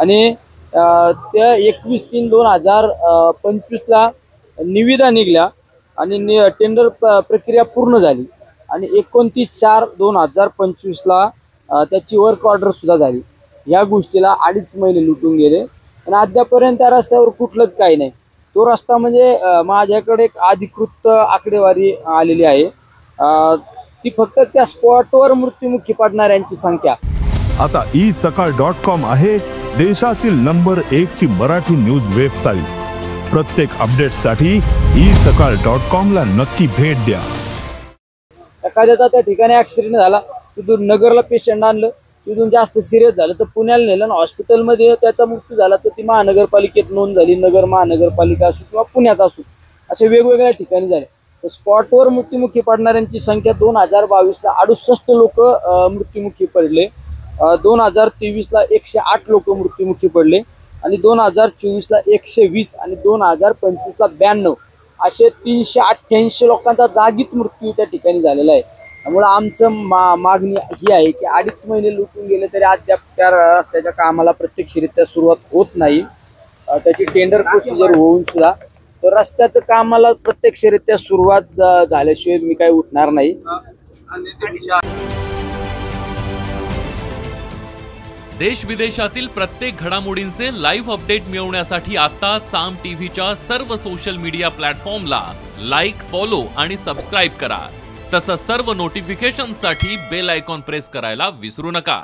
आणि त्या 21/3/2025ला निविदा निघल्या आणि टेंडर प्रक्रिया पूर्ण झाली आणि 29/4/2025ला त्याची वर्क ऑर्डर सुद्धा झाली। या गोष्टीला 2.5 महिने लुटून गेले आणि अद्यापर्यंत त्या रस्त्यावर कुठलंच काही नाही। तो रस्ता म्हणजे माझ्याकडे एक अधिकृत आकडेवारी आलेली आहे, ती फक्त त्या स्पॉटवर मृत्युमुखी पडणाऱ्यांची संख्या। आता isakal.com आहे देशातील नंबर 1 ची मराठी न्यूज वेबसाईट। प्रत्येक अपडेटसाठी isakal.com ला नक्की भेट द्या। एखाद्याचा त्या ठिकाणी ऍक्सिडेंट झाला, तिथून नगरला पेशंट आणलं, तिथून जास्त सिरियस झालं तर पुण्याला नेलं आणि हॉस्पिटलमध्ये त्याचा मृत्यू झाला तर ती महानगरपालिकेत नोंद झाली, नगर महानगरपालिका असो किंवा पुण्यात असो, असे वेगवेगळ्या ठिकाणी झाले। तर स्पॉटवर मृत्युमुखी पडणाऱ्यांची संख्या 2022ला 68 लोक मृत्युमुखी पडले, 2023ला 108 लोक मृत्युमुखी पडले आणि 2024ला 120 आणि 2025ला 92 असे 388 लोकांचा जागीच मृत्यू त्या ठिकाणी झालेला आहे। त्यामुळे आमचं मागणी ही आहे की 2.5 महिने लुटून गेले तरी अद्याप त्या रस्त्याच्या कामाला प्रत्यक्षरित्या सुरुवात होत नाही। त्याची टेंडर प्रोसिजर होऊन सुद्धा तर रस्त्याचं कामाला प्रत्यक्षरित्या सुरुवात झाल्याशिवाय मी काही उठणार नाही। देश विदेशातील प्रत्येक घडामोडींचे लाईव्ह अपडेट मिळवण्यासाठी आता साम टीव्हीच्या सर्व सोशल मीडिया प्लॅटफॉर्मला लाईक, फॉलो आणि सबस्क्राईब करा। तसंच सर्व नोटिफिकेशनसाठी बेल आयकॉन प्रेस करायला विसरू नका।